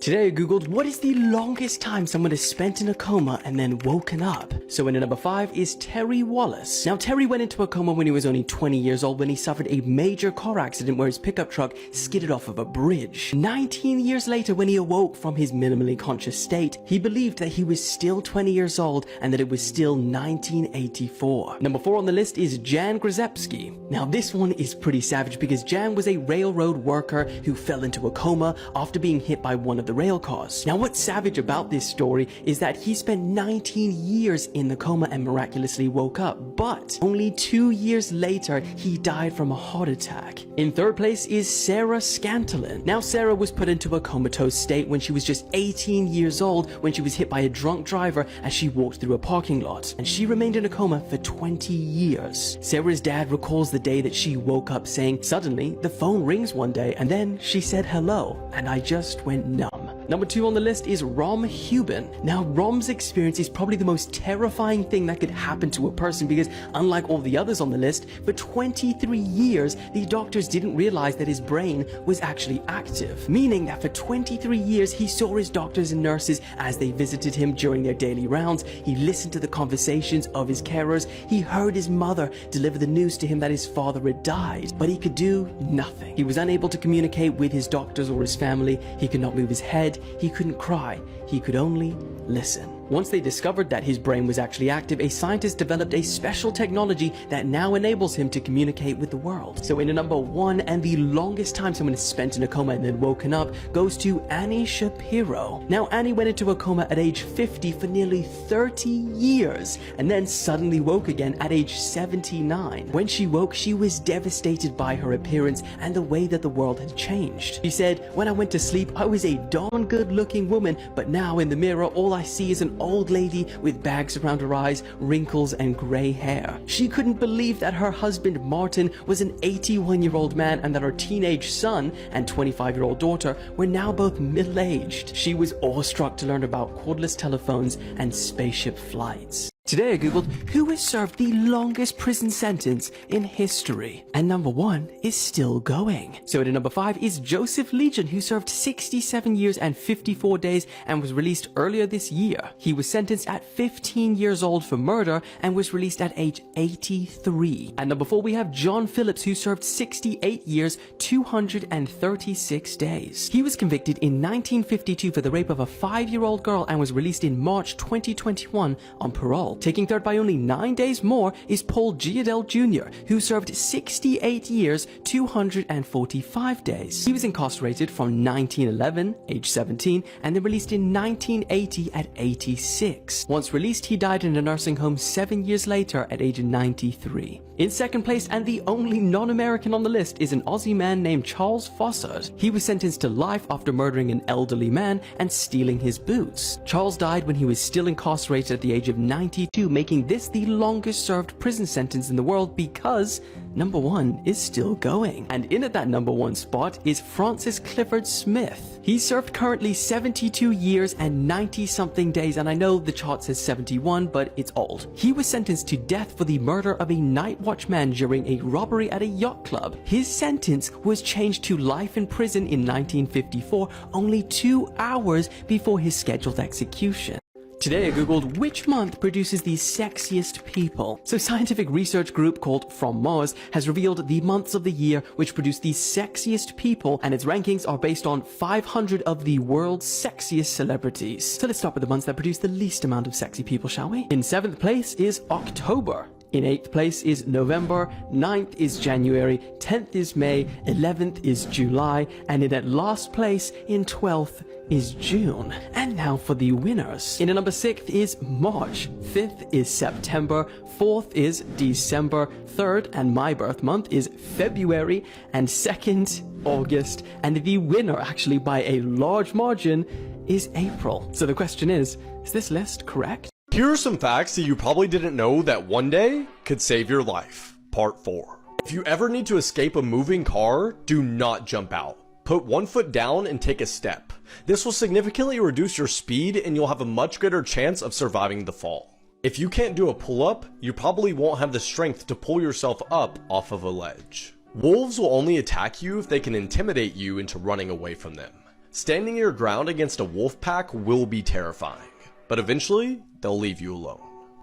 Today I googled what is the longest time someone has spent in a coma and then woken up. So in number 5 is Terry Wallace. Now Terry went into a coma when he was only 20 years old when he suffered a major car accident where his pickup truck skidded off of a bridge. 19 years later, when he awoke from his minimally conscious state, he believed that he was still 20 years old and that it was still 1984. Number 4 on the list is Jan Grzebski. Now this one is pretty savage because Jan was a railroad worker who fell into a coma after being hit by one of the rail cars. Now what's savage about this story is that he spent 19 years in the coma and miraculously woke up, but only 2 years later he died from a heart attack. In third place is Sarah Scantlin. Now Sarah was put into a comatose state when she was just 18 years old when she was hit by a drunk driver as she walked through a parking lot, and she remained in a coma for 20 years. Sarah's dad recalls the day that she woke up saying, "Suddenly the phone rings one day and then she said hello and I just went numb." Number 2 on the list is Rom Hubin. Now Rom's experience is probably the most terrifying thing that could happen to a person because unlike all the others on the list, for 23 years the doctors didn't realize that his brain was actually active, meaning that for 23 years he saw his doctors and nurses as they visited him during their daily rounds. He listened to the conversations of his carers. He heard his mother deliver the news to him that his father had died, but he could do nothing. He was unable to communicate with his doctors or his family. He could not move his head. He couldn't cry. He could only listen. Once they discovered that his brain was actually active, a scientist developed a special technology that now enables him to communicate with the world. So in number 1, and the longest time someone has spent in a coma and then woken up, goes to Annie Shapiro. Now Annie went into a coma at age 50 for nearly 30 years and then suddenly woke again at age 79. When she woke, she was devastated by her appearance and the way that the world had changed. She said, "When I went to sleep, I was a darn good looking woman, but now in the mirror all I see is an old lady with bags around her eyes, wrinkles and gray hair." She couldn't believe that her husband Martin was an 81-year-old man and that her teenage son and 25-year-old daughter were now both middle-aged. She was awestruck to learn about cordless telephones and spaceship flights. Today I googled who has served the longest prison sentence in history, and number 1 is still going. So at number 5 is Joseph Legion, who served 67 years and 54 days and was released earlier this year. He was sentenced at 15 years old for murder and was released at age 83. At number 4 we have John Phillips, who served 68 years, 236 days. He was convicted in 1952 for the rape of a 5-year-old girl and was released in March 2021 on parole. Taking third by only 9 days more is Paul Giadel Jr., who served 68 years, 245 days. He was incarcerated from 1911, age 17, and then released in 1980 at 86. Once released, he died in a nursing home 7 years later at age 93. In second place, and the only non-American on the list, is an Aussie man named Charles Fossard. He was sentenced to life after murdering an elderly man and stealing his boots. Charles died when he was still incarcerated at the age of 92, making this the longest served prison sentence in the world because number 1 is still going. And in at that number 1 spot is Francis Clifford Smith. He served currently 72 years and 90 something days, and I know the chart says 71, but it's old. He was sentenced to death for the murder of a night watchman during a robbery at a yacht club. His sentence was changed to life in prison in 1954, only 2 hours before his scheduled execution. Today I googled which month produces the sexiest people. So scientific research group called From Mars has revealed the months of the year which produce the sexiest people, and its rankings are based on 500 of the world's sexiest celebrities. So let's start with the months that produce the least amount of sexy people, shall we? In 7th place is October. In 8th place is November, 9th is January, 10th is May, 11th is July, and in at last place, in 12th, is June. And now for the winners. In at number 6th is March, 5th is September, 4th is December, 3rd, and my birth month, is February, and 2nd, August, and the winner, actually by a large margin, is April. So the question is this list correct? Here are some facts that you probably didn't know that one day could save your life. Part 4. If you ever need to escape a moving car, do not jump out. Put one foot down and take a step. This will significantly reduce your speed and you'll have a much greater chance of surviving the fall. If you can't do a pull-up, you probably won't have the strength to pull yourself up off of a ledge. Wolves will only attack you if they can intimidate you into running away from them. Standing your ground against a wolf pack will be terrifying, but eventually, they'll leave you alone.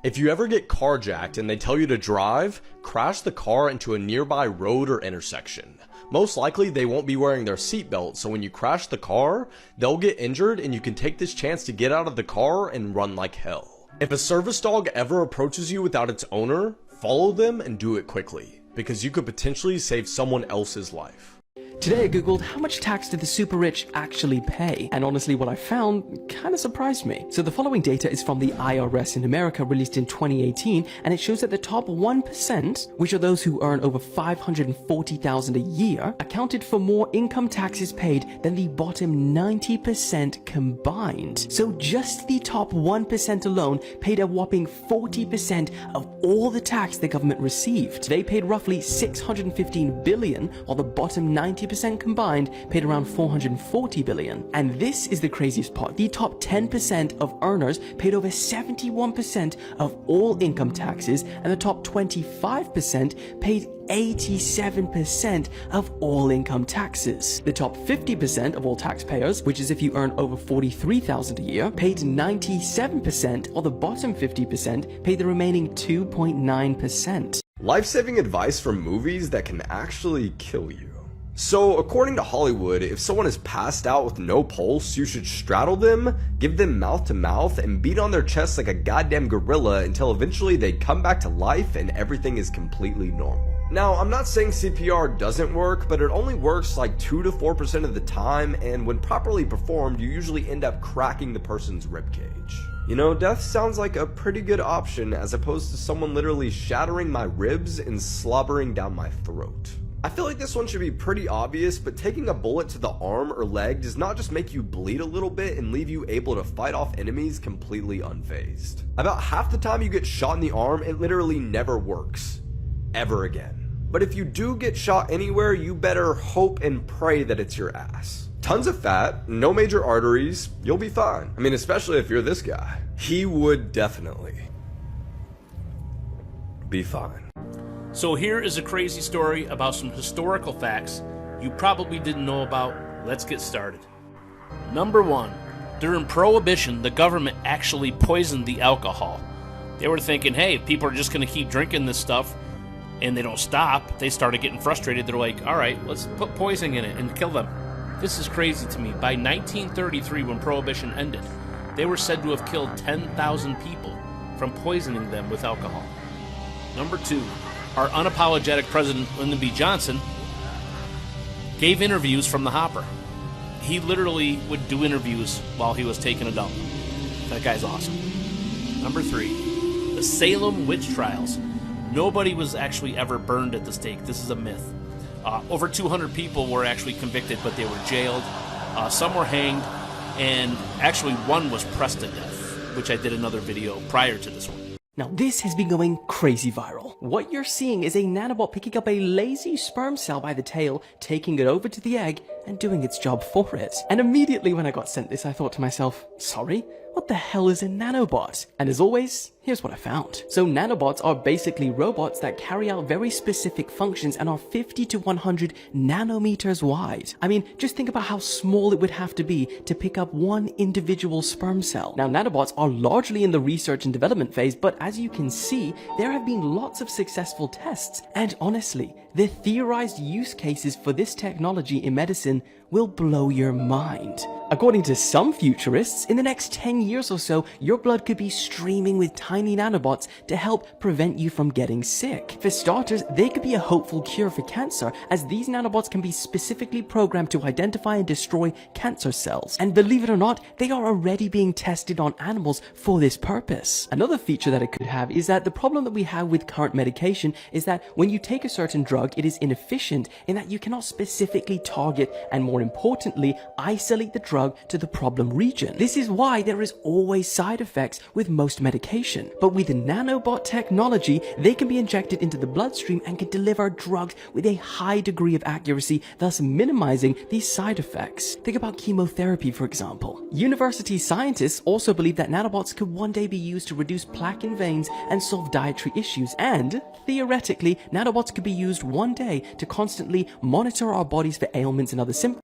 If you ever get carjacked and they tell you to drive, crash the car into a nearby road or intersection. Most likely they won't be wearing their seatbelt, so when you crash the car, they'll get injured and you can take this chance to get out of the car and run like hell. If a service dog ever approaches you without its owner, follow them and do it quickly, because you could potentially save someone else's life. Today I googled how much tax did the super rich actually pay, and honestly what I found kind of surprised me. So the following data is from the IRS in America, released in 2018, and it shows that the top 1%, which are those who earn over $540,000 a year, accounted for more income taxes paid than the bottom 90% combined. So just the top 1% alone paid a whopping 40% of all the tax the government received. They paid roughly $615 billion, while the bottom 90% combined paid around $440 billion. And this is the craziest part. The top 10% of earners paid over 71% of all income taxes, and the top 25% paid 87% of all income taxes. The top 50% of all taxpayers, which is if you earn over $43,000 a year, paid 97%, while the bottom 50% paid the remaining 2.9%. Life-saving advice from movies that can actually kill you. So, according to Hollywood, if someone is passed out with no pulse, you should straddle them, give them mouth to mouth, and beat on their chest like a goddamn gorilla until eventually they come back to life and everything is completely normal. Now, I'm not saying CPR doesn't work, but it only works like 2 to 4% of the time, and when properly performed, you usually end up cracking the person's ribcage. You know, death sounds like a pretty good option as opposed to someone literally shattering my ribs and slobbering down my throat. I feel like this one should be pretty obvious, but taking a bullet to the arm or leg does not just make you bleed a little bit and leave you able to fight off enemies completely unfazed. About half the time you get shot in the arm, it literally never works. Ever again. But if you do get shot anywhere, you better hope and pray that it's your ass. Tons of fat, no major arteries, you'll be fine. I mean, especially if you're this guy. He would definitely be fine. So here is a crazy story about some historical facts you probably didn't know about. Let's get started. Number 1. During Prohibition, the government actually poisoned the alcohol. They were thinking, hey, people are just going to keep drinking this stuff and they don't stop. They started getting frustrated. They're like, all right, let's put poison in it and kill them. This is crazy to me. By 1933, when Prohibition ended, they were said to have killed 10,000 people from poisoning them with alcohol. Number 2. Our unapologetic President Lyndon B. Johnson gave interviews from the hopper. He literally would do interviews while he was taking a dump. That guy's awesome. Number 3, the Salem witch trials. Nobody was actually ever burned at the stake. This is a myth. Over 200 people were actually convicted, but they were jailed. Some were hanged, and actually one was pressed to death, which I did another video prior to this one. Now this has been going crazy viral. What you're seeing is a nanobot picking up a lazy sperm cell by the tail, taking it over to the egg, and doing its job for it. And immediately when I got sent this, I thought to myself, sorry? What the hell is a nanobot? And as always, here's what I found. So nanobots are basically robots that carry out very specific functions and are 50 to 100 nanometers wide. I mean, just think about how small it would have to be to pick up one individual sperm cell. Now, nanobots are largely in the research and development phase, but as you can see, there have been lots of successful tests. And honestly, the theorized use cases for this technology in medicine will blow your mind. According to some futurists, in the next 10 years or so, your blood could be streaming with tiny nanobots to help prevent you from getting sick. For starters, they could be a hopeful cure for cancer, as these nanobots can be specifically programmed to identify and destroy cancer cells. And believe it or not, they are already being tested on animals for this purpose. Another feature that it could have is that the problem that we have with current medication is that when you take a certain drug, it is inefficient in that you cannot specifically target and, more importantly, isolate the drug to the problem region. This is why there is always side effects with most medication. But with nanobot technology, they can be injected into the bloodstream and can deliver drugs with a high degree of accuracy, thus minimizing these side effects. Think about chemotherapy, for example. University scientists also believe that nanobots could one day be used to reduce plaque in veins and solve dietary issues. And theoretically, nanobots could be used one day to constantly monitor our bodies for ailments and other symptoms